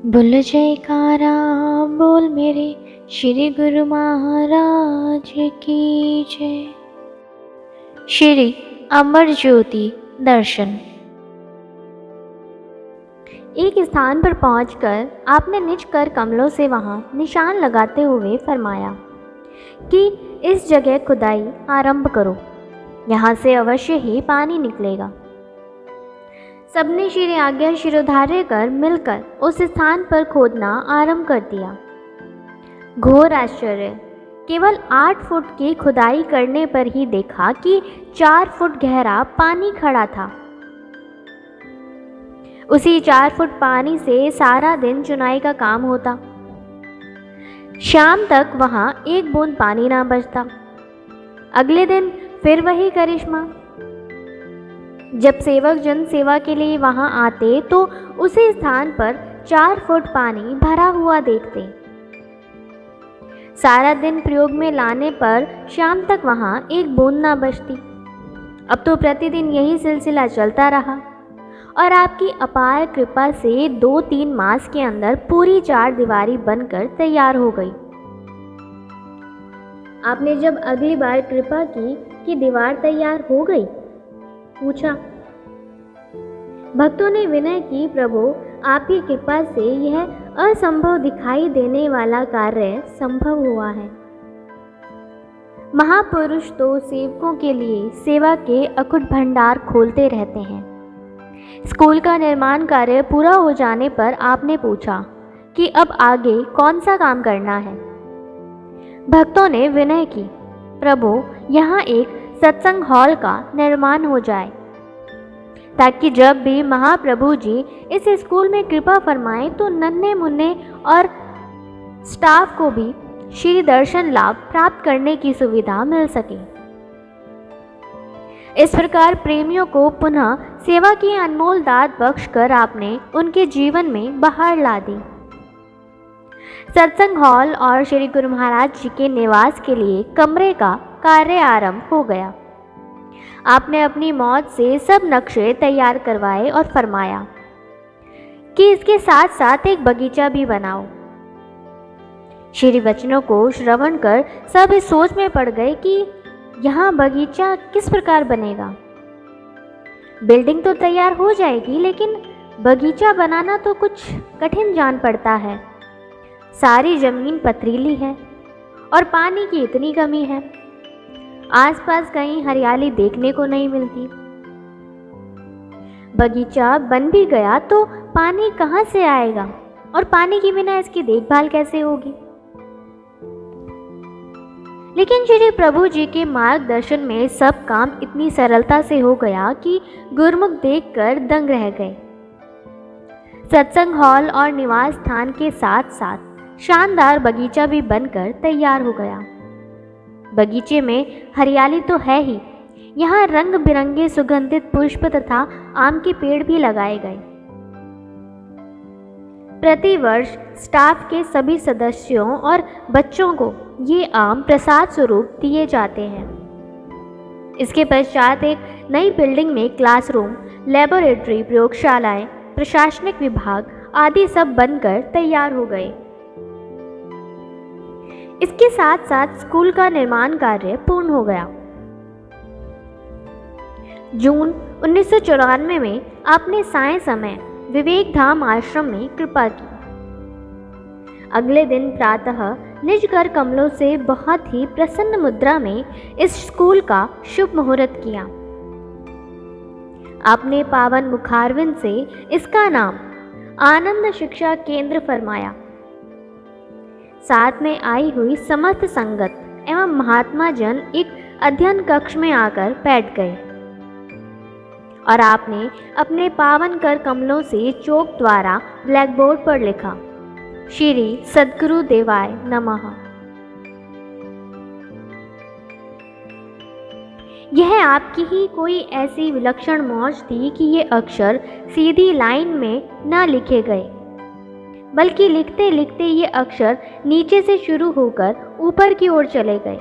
बोल जयकारा बोल मेरे श्री गुरु महाराज की जय। श्री अमर ज्योति दर्शन। एक स्थान पर पहुंचकर आपने निज कर कमलों से वहां निशान लगाते हुए फरमाया कि इस जगह खुदाई आरंभ करो, यहाँ से अवश्य ही पानी निकलेगा। सबने श्री आज्ञा शिरोधार्य कर मिलकर उस स्थान पर खोदना आरंभ कर दिया। घोर आश्चर्य! केवल 8 फुट की खुदाई करने पर ही देखा कि 4 फुट गहरा पानी खड़ा था। उसी 4 फुट पानी से सारा दिन चुनाई का काम होता। शाम तक वहां एक बूंद पानी ना बचता। अगले दिन फिर वही करिश्मा। जब सेवक जन सेवा के लिए वहां आते तो उसी स्थान पर 4 फुट पानी भरा हुआ देखते। सारा दिन प्रयोग में लाने पर शाम तक वहां एक बूंद ना बचती। अब तो प्रतिदिन यही सिलसिला चलता रहा और आपकी अपार कृपा से 2-3 मास के अंदर पूरी 4 दीवारी बनकर तैयार हो गई। आपने जब अगली बार कृपा की कि दीवार तैयार हो गई, पूछा। भक्तों ने विनय की, प्रभु आपकी कृपा से यह असंभव दिखाई देने वाला कार्य संभव हुआ है। महापुरुष तो सेवकों के लिए सेवा के अकुट भंडार खोलते रहते हैं। स्कूल का निर्माण कार्य पूरा हो जाने पर आपने पूछा कि अब आगे कौन सा काम करना है। भक्तों ने विनय की, प्रभु यहाँ एक सत्संग हॉल का निर्माण हो जाए ताकि जब भी महाप्रभु जी इस स्कूल में कृपा फरमाएं तो नन्हे मुन्ने और स्टाफ को भी श्री दर्शन लाभ प्राप्त करने की सुविधा मिल सके। इस प्रकार प्रेमियों को पुनः सेवा की अनमोल दात बख्श कर आपने उनके जीवन में बहार ला दी। सत्संग हॉल और श्री गुरु महाराज जी के निवास के लिए कमरे का कार्य आरंभ हो गया। आपने अपनी मौत से सब नक्शे तैयार करवाए और फरमाया कि इसके साथ साथ एक बगीचा भी बनाओ। श्री वचनों को श्रवण कर सब इस सोच में पड़ गए कि यहाँ बगीचा किस प्रकार बनेगा। बिल्डिंग तो तैयार हो जाएगी, लेकिन बगीचा बनाना तो कुछ कठिन जान पड़ता है। सारी जमीन पथरीली है और पानी की इतनी कमी है, आसपास कहीं हरियाली देखने को नहीं मिलती। बगीचा बन भी गया तो पानी कहाँ से आएगा और पानी के बिना इसकी देखभाल कैसे होगी। लेकिन श्री प्रभु जी के मार्गदर्शन में सब काम इतनी सरलता से हो गया कि गुरुमुख देखकर दंग रह गए। सत्संग हॉल और निवास स्थान के साथ साथ शानदार बगीचा भी बनकर तैयार हो गया। बगीचे में हरियाली तो है ही, यहाँ रंग बिरंगे सुगंधित पुष्प तथा आम के पेड़ भी लगाए गए। प्रतिवर्ष स्टाफ के सभी सदस्यों और बच्चों को ये आम प्रसाद स्वरूप दिए जाते हैं। इसके पश्चात एक नई बिल्डिंग में क्लासरूम, लेबोरेटरी, प्रयोगशालाएं, प्रशासनिक विभाग आदि सब बनकर तैयार हो गए। इसके साथ साथ स्कूल का निर्माण कार्य पूर्ण हो गया। जून 1994 में आपने साय समय विवेक धाम आश्रम में कृपा की। अगले दिन प्रातः निज कर कमलों से बहुत ही प्रसन्न मुद्रा में इस स्कूल का शुभ मुहूर्त किया। आपने पावन मुखारविंद से इसका नाम आनंद शिक्षा केंद्र फरमाया। साथ में आई हुई समस्त संगत एवं महात्मा जन एक अध्ययन कक्ष में आकर बैठ गए और आपने अपने पावन कर कमलों से चौक द्वारा ब्लैक बोर्ड पर लिखा, श्री सद्गुरु देवाय नमः। यह आपकी ही कोई ऐसी विलक्षण मौज थी कि ये अक्षर सीधी लाइन में न लिखे गए, बल्कि लिखते लिखते ये अक्षर नीचे से शुरू होकर ऊपर की ओर चले गए।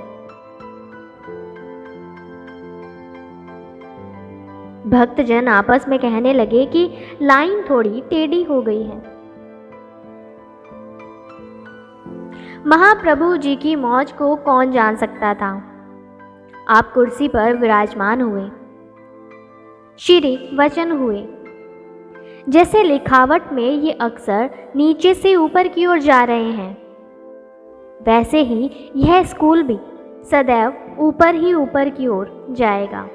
भक्तजन आपस में कहने लगे कि लाइन थोड़ी टेढ़ी हो गई है। महाप्रभु जी की मौज को कौन जान सकता था। आप कुर्सी पर विराजमान हुए, श्री वचन हुए। जैसे लिखावट में ये अक्षर नीचे से ऊपर की ओर जा रहे हैं, वैसे ही यह स्कूल भी सदैव ऊपर ही ऊपर की ओर जाएगा।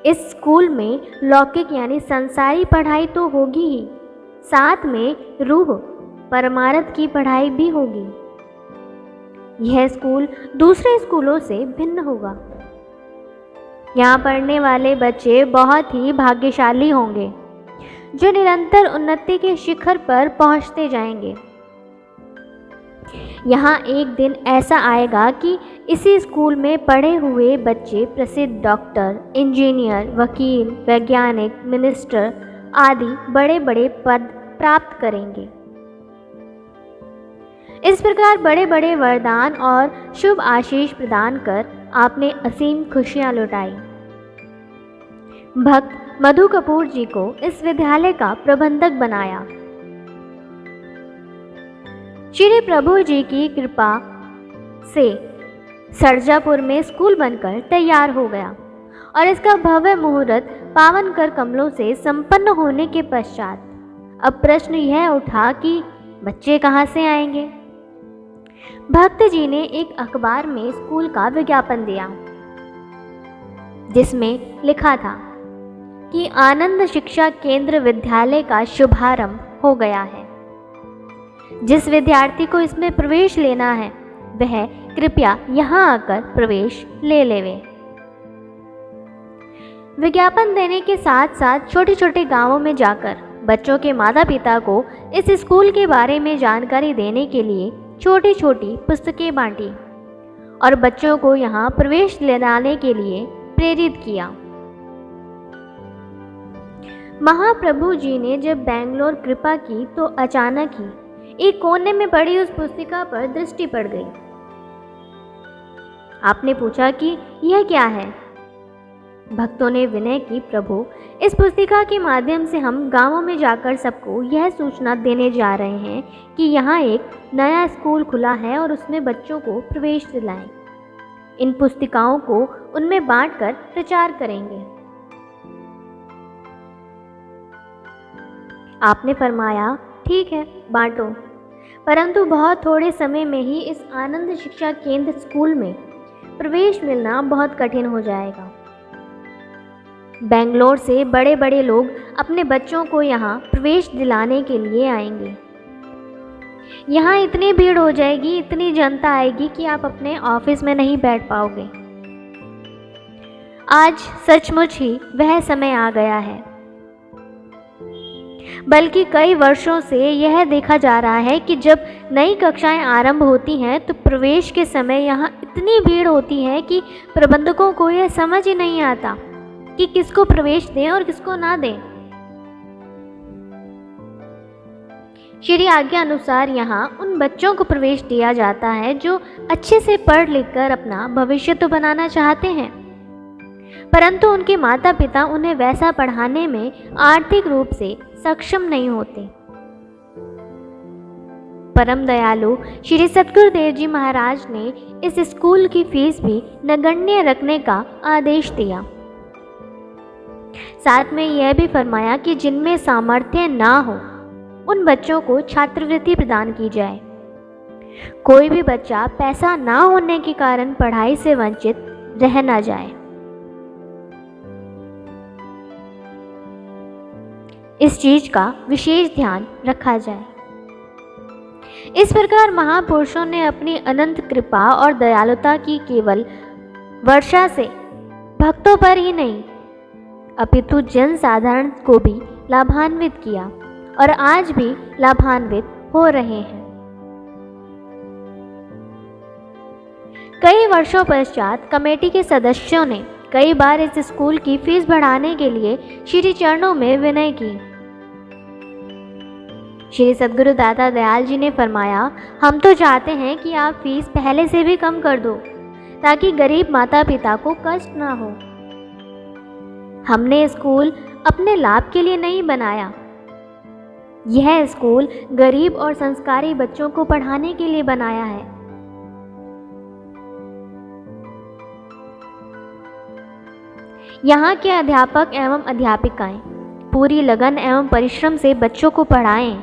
इस स्कूल में लौकिक यानी संसारी पढ़ाई तो होगी ही, साथ में रूह परमार्थ की पढ़ाई भी होगी। यह स्कूल दूसरे स्कूलों से भिन्न होगा। यहाँ पढ़ने वाले बच्चे बहुत ही भाग्यशाली होंगे, जो निरंतर उन्नति के शिखर पर पहुँचते जाएंगे। यहाँ एक दिन ऐसा आएगा कि इसी स्कूल में पढ़े हुए बच्चे प्रसिद्ध डॉक्टर, इंजीनियर, वकील, वैज्ञानिक, मिनिस्टर आदि बड़े बड़े पद प्राप्त करेंगे। इस प्रकार बड़े बड़े वरदान और शुभ आशीष प्रदान कर आपने असीम खुशियां लुटाई। भक्त मधु कपूर जी को इस विद्यालय का प्रबंधक बनाया। श्री प्रभु जी की कृपा से सरजापुर में स्कूल बनकर तैयार हो गया और इसका भव्य मुहूर्त पावन कर कमलों से संपन्न होने के पश्चात अब प्रश्न यह उठा कि बच्चे कहाँ से आएंगे। भक्त जी ने एक अखबार में स्कूल का विज्ञापन दिया, जिसमें लिखा था कि आनंद शिक्षा केंद्र विद्यालय का शुभारंभ हो गया है। जिस विद्यार्थी को इसमें प्रवेश लेना है वह कृपया यहाँ आकर प्रवेश ले लेवे। विज्ञापन देने के साथ साथ छोटे छोटे गांवों में जाकर बच्चों के माता पिता को इस स्कूल के बारे में जानकारी देने के लिए छोटी छोटी पुस्तकें बांटी और बच्चों को यहाँ प्रवेश दिलाने के लिए प्रेरित किया। महाप्रभु जी ने जब बेंगलोर कृपा की तो अचानक ही एक कोने में पड़ी उस पुस्तिका पर दृष्टि पड़ गई। आपने पूछा कि यह क्या है। भक्तों ने विनय की, प्रभु इस पुस्तिका के माध्यम से हम गांवों में जाकर सबको यह सूचना देने जा रहे हैं कि यहाँ एक नया स्कूल खुला है और उसमें बच्चों को प्रवेश दिलाएं। इन पुस्तिकाओं को उनमें बांटकर प्रचार करेंगे। आपने फरमाया, ठीक है बांटो, परंतु बहुत थोड़े समय में ही इस आनंद शिक्षा केंद्र स्कूल में प्रवेश मिलना बहुत कठिन हो जाएगा। बेंगलोर से बड़े बड़े लोग अपने बच्चों को यहाँ प्रवेश दिलाने के लिए आएंगे। यहाँ इतनी भीड़ हो जाएगी, इतनी जनता आएगी कि आप अपने ऑफिस में नहीं बैठ पाओगे। आज सचमुच ही वह समय आ गया है। बल्कि कई वर्षों से यह देखा जा रहा है कि जब नई कक्षाएं आरंभ होती हैं तो प्रवेश के समय यहाँ इतनी भीड़ होती है कि प्रबंधकों को यह समझ ही नहीं आता कि किसको प्रवेश दें और किसको ना दें। श्री आज्ञा अनुसार यहाँ उन बच्चों को प्रवेश दिया जाता है जो अच्छे से पढ़ लिख कर अपना भविष्य तो बनाना चाहते हैं, परंतु उनके माता पिता उन्हें वैसा पढ़ाने में आर्थिक रूप से सक्षम नहीं होते। परम दयालु श्री सतगुरुदेव जी महाराज ने इस स्कूल की फीस भी नगण्य रखने का आदेश दिया। साथ में यह भी फरमाया कि जिनमें सामर्थ्य ना हो उन बच्चों को छात्रवृत्ति प्रदान की जाए। कोई भी बच्चा पैसा ना होने के कारण पढ़ाई से वंचित रह ना जाए। इस चीज का विशेष ध्यान रखा जाए। इस प्रकार महापुरुषों ने अपनी अनंत कृपा और दयालुता की केवल वर्षा से भक्तों पर ही नहीं अपितु जन साधारण को भी लाभान्वित किया और आज भी लाभान्वित हो रहे हैं। कई वर्षों पश्चात कमेटी के सदस्यों ने कई बार इस स्कूल की फीस बढ़ाने के लिए श्री चरणों में विनय की। श्री सद्गुरु दाता दयाल जी ने फरमाया, हम तो चाहते हैं कि आप फीस पहले से भी कम कर दो ताकि गरीब माता पिता को कष्ट ना हो। हमने स्कूल अपने लाभ के लिए नहीं बनाया। यह स्कूल गरीब और संस्कारी बच्चों को पढ़ाने के लिए बनाया है। यहाँ के अध्यापक एवं अध्यापिकाएं पूरी लगन एवं परिश्रम से बच्चों को पढ़ाएं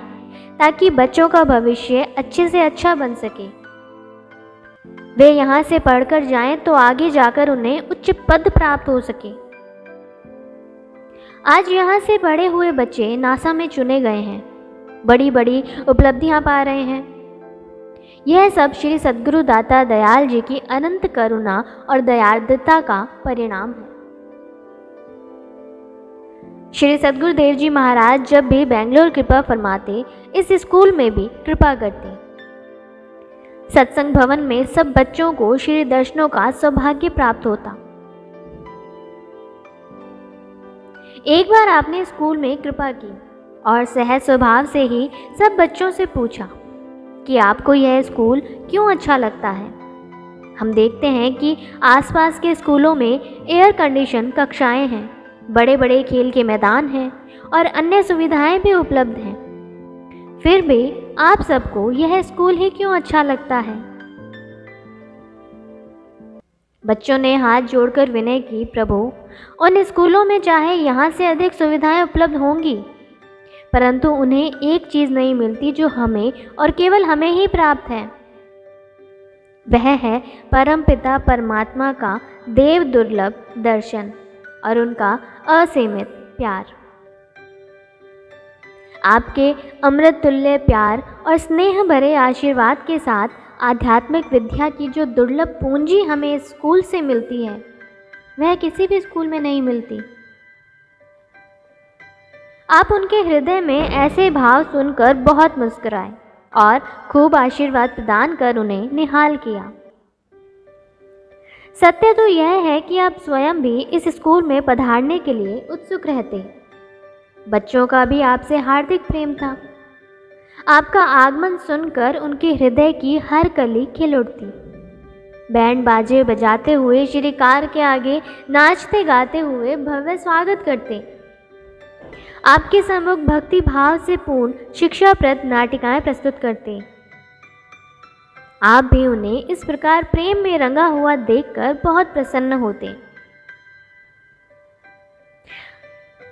ताकि बच्चों का भविष्य अच्छे से अच्छा बन सके। वे यहाँ से पढ़कर जाएं तो आगे जाकर उन्हें उच्च पद प्राप्त हो सके। आज यहाँ से पढ़े हुए बच्चे नासा में चुने गए हैं, बड़ी बड़ी उपलब्धियां पा रहे हैं। यह सब श्री सद्गुरु दाता दयाल जी की अनंत करुणा और दयार्द्रता का परिणाम है। श्री सद्गुरुदेव जी महाराज जब भी बेंगलोर कृपा फरमाते, इस स्कूल में भी कृपा करते। सत्संग भवन में सब बच्चों को श्री दर्शनों का सौभाग्य प्राप्त होता। एक बार आपने स्कूल में कृपा की और सहज स्वभाव से ही सब बच्चों से पूछा कि आपको यह स्कूल क्यों अच्छा लगता है। हम देखते हैं कि आसपास के स्कूलों में एयर कंडीशन कक्षाएं हैं, बड़े बड़े खेल के मैदान हैं और अन्य सुविधाएं भी उपलब्ध हैं। फिर भी आप सबको यह स्कूल ही क्यों अच्छा लगता है? बच्चों ने हाथ जोड़कर विनय की, प्रभु, उन स्कूलों में चाहे यहाँ से अधिक सुविधाएं उपलब्ध होंगी, परंतु उन्हें एक चीज़ नहीं मिलती जो हमें और केवल हमें ही प्राप्त है। वह है परमपिता परमात्मा का देव दुर्लभ दर्शन और उनका असीमित प्यार। आपके अमृत तुल्य प्यार और स्नेह भरे आशीर्वाद के साथ आध्यात्मिक विद्या की जो दुर्लभ पूंजी हमें स्कूल से मिलती है, वह किसी भी स्कूल में नहीं मिलती। आप उनके हृदय में ऐसे भाव सुनकर बहुत मुस्कुराए और खूब आशीर्वाद प्रदान कर उन्हें निहाल किया। सत्य तो यह है कि आप स्वयं भी इस स्कूल में पधारने के लिए उत्सुक रहते। बच्चों का भी आपसे हार्दिक प्रेम था। आपका आगमन सुनकर उनके हृदय की हर कली खिल उठती। बैंड बाजे बजाते हुए श्री कार के आगे नाचते गाते हुए भव्य स्वागत करते। आपके सम्मुख भक्ति भाव से पूर्ण शिक्षाप्रद नाटिकाएं प्रस्तुत करते। आप भी उन्हें इस प्रकार प्रेम में रंगा हुआ देखकर बहुत प्रसन्न होते।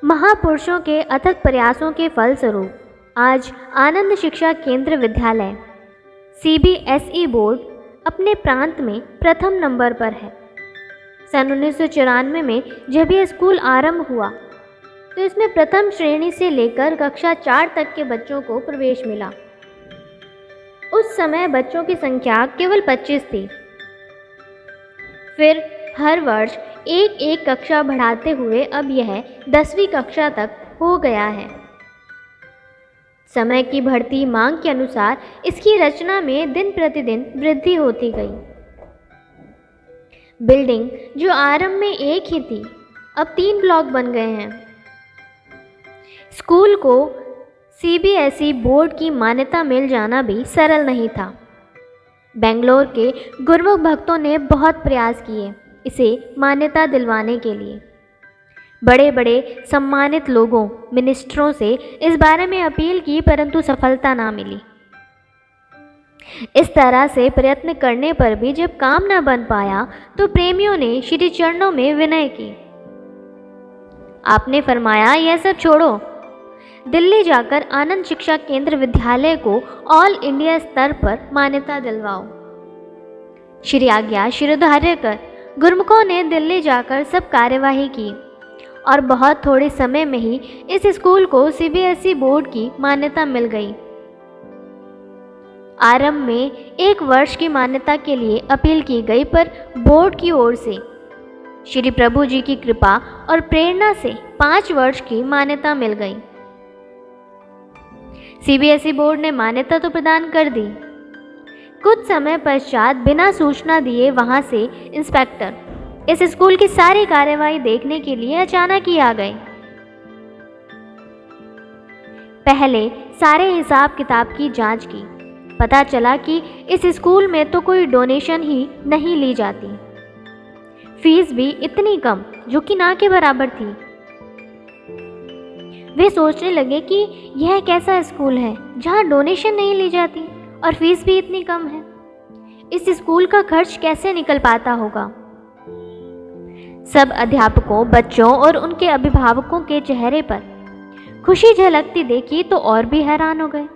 महापुरुषों के अथक प्रयासों के फलस्वरूप आज आनंद शिक्षा केंद्र विद्यालय CBSE बोर्ड अपने प्रांत में प्रथम नंबर पर है। सन 1994 में जब यह स्कूल आरंभ हुआ तो इसमें प्रथम श्रेणी से लेकर कक्षा 4 तक के बच्चों को प्रवेश मिला। उस समय बच्चों की संख्या केवल 25 थी। फिर हर वर्ष एक एक कक्षा बढ़ाते हुए अब यह 10वीं कक्षा तक हो गया है। समय की बढ़ती मांग के अनुसार इसकी रचना में दिन प्रतिदिन वृद्धि होती गई। बिल्डिंग जो आरंभ में एक ही थी, अब 3 ब्लॉक बन गए हैं। स्कूल को CBSE बोर्ड की मान्यता मिल जाना भी सरल नहीं था। बेंगलोर के गुरमुख भक्तों ने बहुत प्रयास किए इसे मान्यता दिलवाने के लिए। बड़े बड़े सम्मानित लोगों, मिनिस्टरों से इस बारे में अपील की, परंतु सफलता ना मिली। इस तरह से प्रयत्न करने पर भी जब काम न बन पाया तो प्रेमियों ने श्री चरणों में विनय की। आपने फरमाया, यह सब छोड़ो, दिल्ली जाकर आनंद शिक्षा केंद्र विद्यालय को ऑल इंडिया स्तर पर मान्यता दिलवाओ। श्री आज्ञा शिरोधार्य कर गुरमुखों ने दिल्ली जाकर सब कार्यवाही की और बहुत थोड़े समय में ही इस स्कूल को CBSE बोर्ड की मान्यता मिल गई। आरंभ में 1 वर्ष की मान्यता के लिए अपील की गई, पर बोर्ड की ओर से श्री प्रभु जी की कृपा और प्रेरणा से 5 वर्ष की मान्यता मिल गई। CBSE बोर्ड ने मान्यता तो प्रदान कर दी। कुछ समय पश्चात बिना सूचना दिए वहां से इंस्पेक्टर इस स्कूल की सारी कार्यवाही देखने के लिए अचानक ही आ गए। पहले सारे हिसाब किताब की जांच की। पता चला कि इस स्कूल में तो कोई डोनेशन ही नहीं ली जाती, फीस भी इतनी कम जो कि ना के बराबर थी। वे सोचने लगे कि यह कैसा स्कूल है जहाँ डोनेशन नहीं ली जाती और फीस भी इतनी कम है। इस स्कूल का खर्च कैसे निकल पाता होगा। सब अध्यापकों, बच्चों और उनके अभिभावकों के चेहरे पर खुशी झलकती देखी तो और भी हैरान हो गए।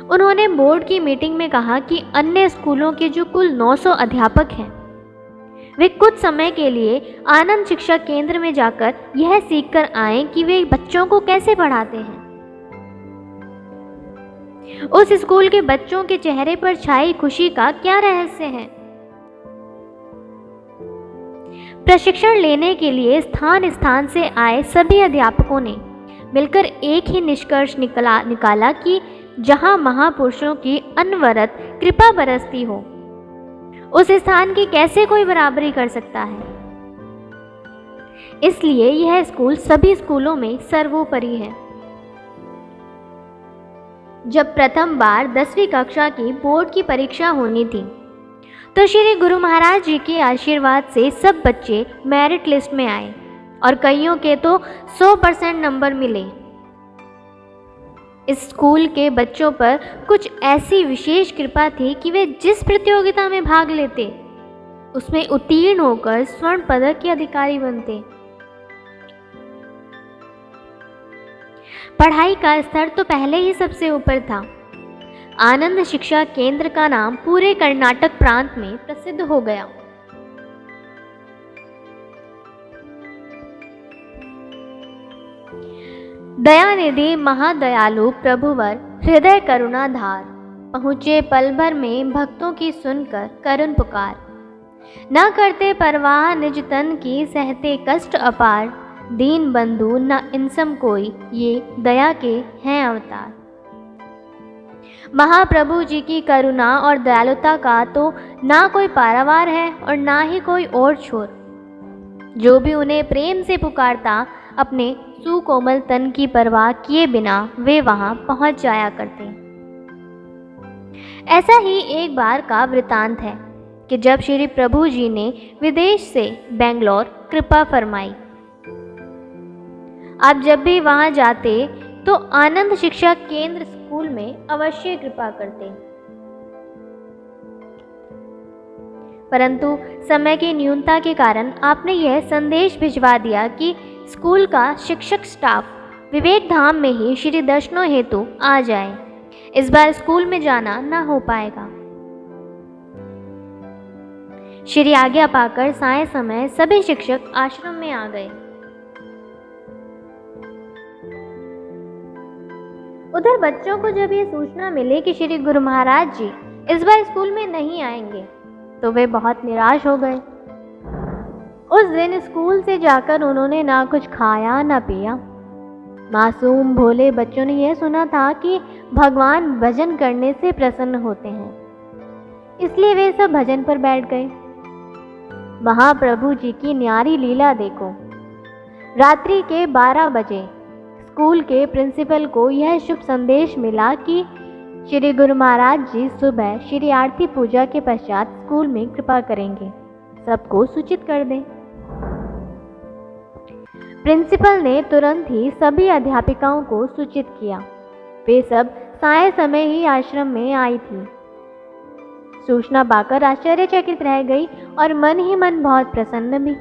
उन्होंने बोर्ड की मीटिंग में कहा कि अन्य स्कूलों के जो कुल 900 अध्यापक हैं, वे कुछ समय के लिए आनंद शिक्षा केंद्र में जाकर यह सीखकर आएं कि वे बच्चों को कैसे पढ़ाते हैं। उस स्कूल के बच्चों के चेहरे पर छाई खुशी का क्या रहस्य है। प्रशिक्षण लेने के लिए स्थान स्थान से आए सभी अध्यापकों ने मिलकर एक ही निष्कर्ष निकाला कि जहां महापुरुषों की अनवरत कृपा बरसती हो, उस स्थान की कैसे कोई बराबरी कर सकता है। इसलिए यह स्कूल सभी स्कूलों में सर्वोपरि है। जब प्रथम बार 10वीं कक्षा की बोर्ड की परीक्षा होनी थी तो श्री गुरु महाराज जी के आशीर्वाद से सब बच्चे मेरिट लिस्ट में आए और कईयों के तो 100% नंबर मिले। इस स्कूल के बच्चों पर कुछ ऐसी विशेष कृपा थी कि वे जिस प्रतियोगिता में भाग लेते उसमें उत्तीर्ण होकर स्वर्ण पदक के अधिकारी बनते। पढ़ाई का स्तर तो पहले ही सबसे ऊपर था। आनंद शिक्षा केंद्र का नाम पूरे कर्नाटक प्रांत में प्रसिद्ध हो गया। दयानिधि महादयालु प्रभुवर हृदय करुणाधार, पहुँचे पल भर में भक्तों की सुनकर करुण पुकार। न करते परवाह निज तन की, सहते कष्ट अपार, दीन बंधु न इनसम कोई, ये दया के हैं अवतार। महाप्रभु जी की करुणा और दयालुता का तो ना कोई पारावार है और ना ही कोई और छोर। जो भी उन्हें प्रेम से पुकारता, अपने सुकोमल तन की परवाह किए बिना वे वहां पहुंच जाया करते। ऐसा ही एक बार का वृतांत है कि जब श्री प्रभु जी ने विदेश से बेंगलोर कृपा फरमाई। आप जब भी वहां जाते तो आनंद शिक्षा केंद्र स्कूल में अवश्य कृपा करते, परंतु समय की न्यूनता के कारण आपने यह संदेश भिजवा दिया कि स्कूल का शिक्षक स्टाफ विवेक धाम में ही श्री दर्शनों हेतु आ जाए। इस बार स्कूल में जाना न हो पाएगा। श्री आज्ञा पाकर साय समय सभी शिक्षक आश्रम में आ गए। उधर बच्चों को जब ये सूचना मिली कि श्री गुरु महाराज जी इस बार स्कूल में नहीं आएंगे तो वे बहुत निराश हो गए। उस दिन स्कूल से जाकर उन्होंने ना कुछ खाया ना पिया। मासूम भोले बच्चों ने यह सुना था कि भगवान भजन करने से प्रसन्न होते हैं, इसलिए वे सब भजन पर बैठ गए। महाप्रभु जी की न्यारी लीला देखो। रात्रि के 12 बजे स्कूल के प्रिंसिपल को यह शुभ संदेश मिला कि श्री गुरु महाराज जी सुबह श्री आरती पूजा के पश्चात स्कूल में कृपा करेंगे, सबको सूचित कर दें। प्रिंसिपल ने तुरंत ही सभी अध्यापिकाओं को सूचित किया। वे सब साय समय ही आश्रम में आई थी। सूचना पाकर आश्चर्यचकित रह गई और मन ही मन बहुत प्रसन्न भी।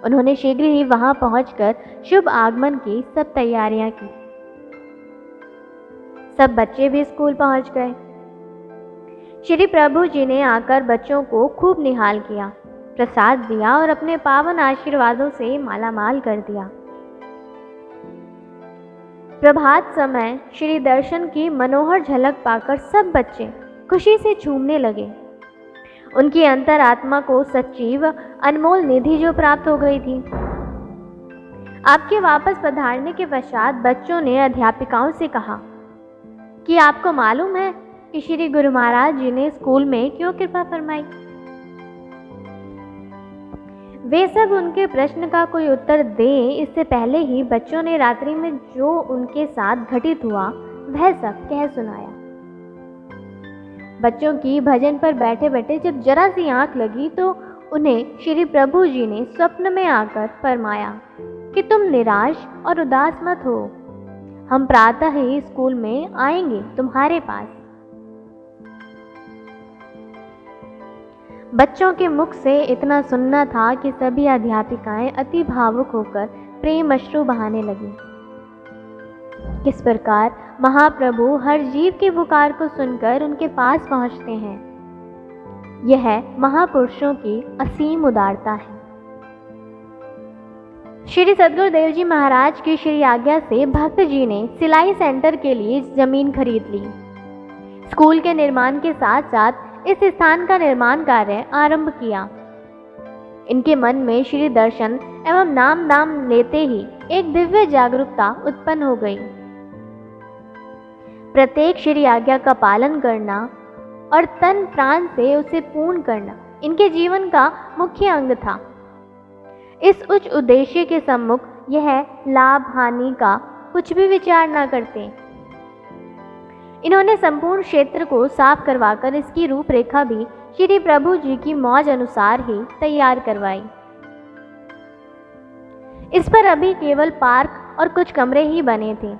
उन्होंने शीघ्र ही वहां पहुंचकर शुभ आगमन की सब तैयारियां की। सब बच्चे भी स्कूल पहुंच गए। श्री प्रभु जी ने आकर बच्चों को खूब निहाल किया, प्रसाद दिया और अपने पावन आशीर्वादों से मालामाल कर दिया। प्रभात समय श्री दर्शन की मनोहर झलक पाकर सब बच्चे खुशी से झूमने लगे। उनकी अंतरात्मा को सच्ची व अनमोल निधि जो प्राप्त हो गई थी। आपके वापस पधारने के पश्चात बच्चों ने अध्यापिकाओं से कहा कि आपको मालूम है कि श्री गुरु महाराज जी ने स्कूल में क्यों कृपा फरमाई। वे सब उनके प्रश्न का कोई उत्तर दें इससे पहले ही बच्चों ने रात्रि में जो उनके साथ घटित हुआ वह सब कह सुनाया। बच्चों की भजन पर बैठे बैठे जब जरा सी आंख लगी तो उन्हें श्री प्रभु जी ने स्वप्न में आकर फरमाया कि तुम निराश और उदास मत हो, हम प्रातः ही स्कूल में आएंगे तुम्हारे पास। बच्चों के मुख से इतना सुनना था कि सभी अध्यापिकाएं अति भावुक होकर प्रेम अश्रु बहाने लगी। किस प्रकार महाप्रभु हर जीव की पुकार को सुनकर उनके पास पहुंचते हैं, यह महापुरुषों की असीम उदारता है। श्री सद्गुरुदेव जी महाराज की श्री आज्ञा से भक्त जी ने सिलाई सेंटर के लिए जमीन खरीद ली। स्कूल के निर्माण के साथ साथ इस स्थान का निर्माण कार्य आरंभ किया। इनके मन में श्री दर्शन एवं नाम दाम लेते ही एक दिव्य जागरूकता उत्पन्न हो गई। प्रत्येक श्री आज्ञा का पालन करना और तन प्राण से उसे पूर्ण करना इनके जीवन का मुख्य अंग था। इस उच्च उद्देश्य के सम्मुख यह लाभ हानि का कुछ भी विचार न करते। इन्होंने संपूर्ण क्षेत्र को साफ करवाकर इसकी रूपरेखा भी श्री प्रभु जी की मौज अनुसार ही तैयार करवाई। इस पर अभी केवल पार्क और कुछ कमरे ही बने थे।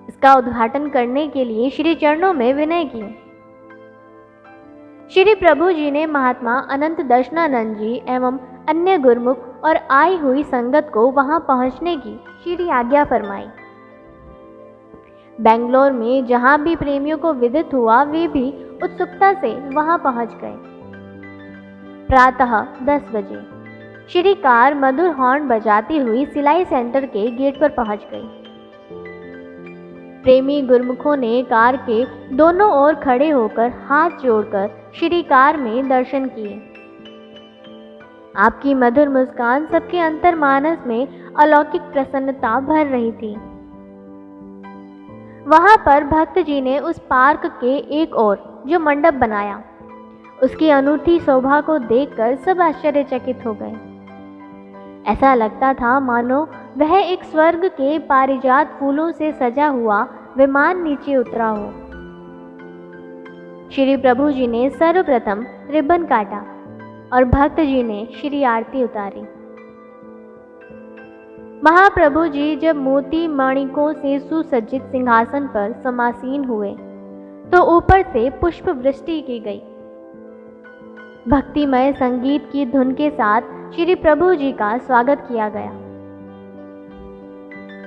इसका उद्घाटन करने के लिए श्री चरणों में विनय किए। श्री प्रभु जी ने महात्मा अनंत दर्शनानंद जी एवं अन्य गुरुमुख और आई हुई संगत को वहां पहुंचने की श्री आज्ञा फरमाई। बेंगलोर में जहां भी प्रेमियों को विदित हुआ, वे भी उत्सुकता से वहां पहुंच गए। प्रातः 10 बजे श्री कार मधुर हॉर्न बजाती हुई सिलाई सेंटर के गेट पर पहुंच गई। प्रेमी गुरुमुखों ने कार के दोनों ओर खड़े होकर हाथ जोड़कर श्री कार में दर्शन किए। आपकी मधुर मुस्कान सबके अंतर्मानस में अलौकिक प्रसन्नता भर रही थी। वहां पर भक्त जी ने उस पार्क के एक ओर जो मंडप बनाया, उसकी अनूठी शोभा को देखकर सब आश्चर्यचकित हो गए। ऐसा लगता था मानो वह एक स्वर्ग के पारिजात फूलों से सजा हुआ विमान नीचे उतरा हो। श्री प्रभु जी ने सर्वप्रथम रिबन काटा और भक्त जी ने श्री आरती उतारी। महाप्रभु जी जब मोती माणिकों से सुसज्जित सिंहासन पर समासीन हुए तो ऊपर से पुष्प वृष्टि की गई। भक्तिमय संगीत की धुन के साथ श्री प्रभु जी का स्वागत किया गया।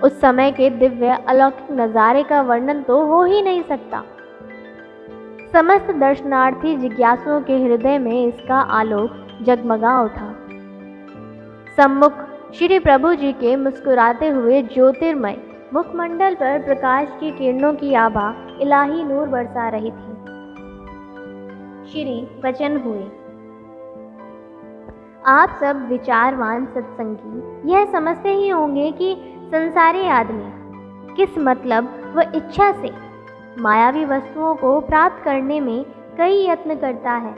उस समय के दिव्य अलौकिक नजारे का वर्णन तो हो ही नहीं सकता। समस्त दर्शनार्थी जिज्ञासुओं के हृदय में इसका आलोक जगमगा उठा। सम्मुख श्री प्रभु जी के मुस्कुराते हुए ज्योतिर्मय मुखमंडल पर प्रकाश की किरणों की आभा इलाही नूर बरसा रही थी। श्री वचन हुए। आप सब विचारवान सत्संगी यह समझते ही होंगे कि संसारी आदमी किस मतलब व इच्छा से मायावी वस्तुओं को प्राप्त करने में कई यत्न करता है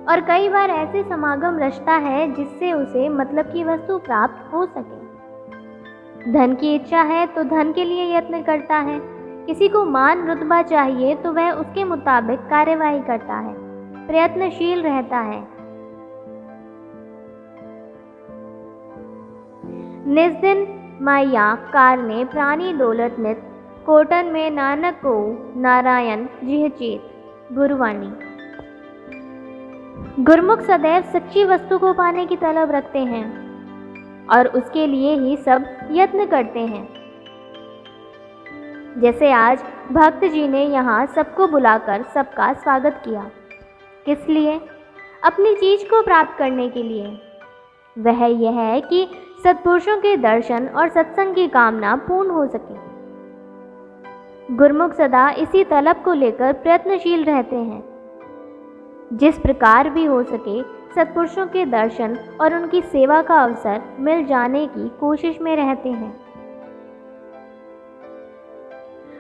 और कई बार ऐसे समागम रचता है जिससे उसे मतलब की वस्तु प्राप्त हो सके। धन की इच्छा है तो धन के लिए यत्न करता है, किसी को मान रुतबा चाहिए तो वह उसके मुताबिक कार्यवाही करता है, प्रयत्नशील रहता है। निज दिन माया कार ने प्राणी दौलत नित कोटन में नानक को नारायण जिह चेत। गुरुवाणी। गुरुमुख सदैव सच्ची वस्तु को पाने की तलब रखते हैं और उसके लिए ही सब यत्न करते हैं। जैसे आज भक्त जी ने यहाँ सबको बुलाकर सबका स्वागत किया। किस लिए? अपनी चीज को प्राप्त करने के लिए। वह यह है कि सत्पुरुषों के दर्शन और सत्संग की कामना पूर्ण हो सके। गुरुमुख सदा इसी तलब को लेकर प्रयत्नशील रहते हैं। जिस प्रकार भी हो सके सत्पुरुषों के दर्शन और उनकी सेवा का अवसर मिल जाने की कोशिश में रहते हैं।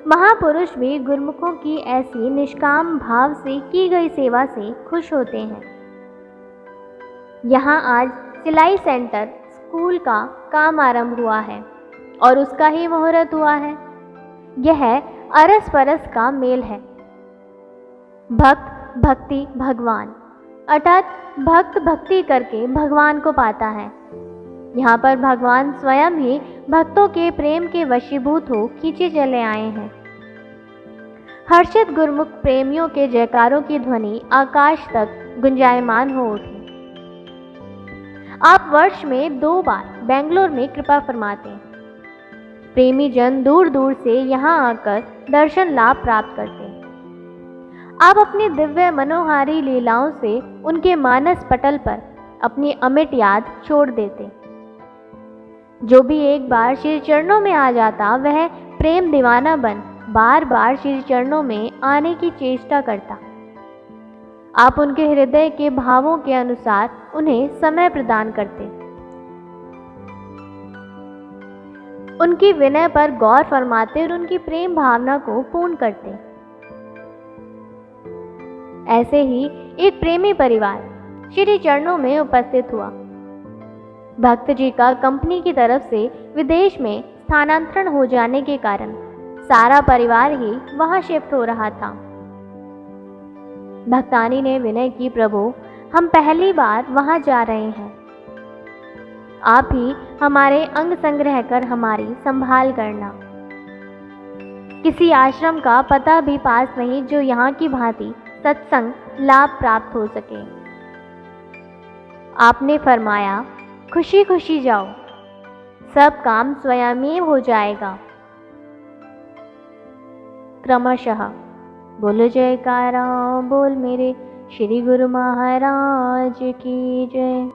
महापुरुष भी गुरुमुखों की ऐसी निष्काम भाव से की गई सेवा से खुश होते हैं। यहाँ आज सिलाई सेंटर स्कूल का काम आरंभ हुआ है और उसका ही मुहूर्त हुआ है। यह अरस परस का मेल है। भक्त भक्ति भगवान अर्थात भक्त भक्ति करके भगवान को पाता है। यहाँ पर भगवान स्वयं ही भक्तों के प्रेम के वशीभूत हो खींचे चले आए हैं। हर्षित गुरुमुख प्रेमियों के जयकारों की ध्वनि आकाश तक गुंजायमान हो उठी। आप वर्ष में 2 बार बेंगलोर में कृपा फरमाते हैं। प्रेमी जन दूर दूर से यहाँ आकर दर्शन लाभ प्राप्त करते हैं। आप अपनी दिव्य मनोहारी लीलाओं से उनके मानस पटल पर अपनी अमिट याद छोड़ देते। जो भी एक बार श्री चरणों में आ जाता वह प्रेम दीवाना बन बार बार श्री चरणों में आने की चेष्टा करता। आप उनके हृदय के भावों के अनुसार उन्हें समय प्रदान करते। उनकी विनय पर गौर फरमाते और उनकी प्रेम भावना को पूर्ण करते। ऐसे ही एक प्रेमी परिवार श्री चरणों में उपस्थित हुआ। भक्त जी का कंपनी की तरफ से विदेश में स्थानांतरण हो जाने के कारण सारा परिवार ही वहां शिफ्ट हो रहा था। भक्तानी ने विनय की, प्रभु हम पहली बार वहां जा रहे हैं, आप ही हमारे अंग संग रहकर हमारी संभाल करना। किसी आश्रम का पता भी पास नहीं जो यहाँ की भांति सत्संग लाभ प्राप्त हो सके। आपने फरमाया, खुशी खुशी जाओ, सब काम स्वयं हो जाएगा। क्रमशः बोलो जयकारा बोल मेरे श्री गुरु महाराज की जय।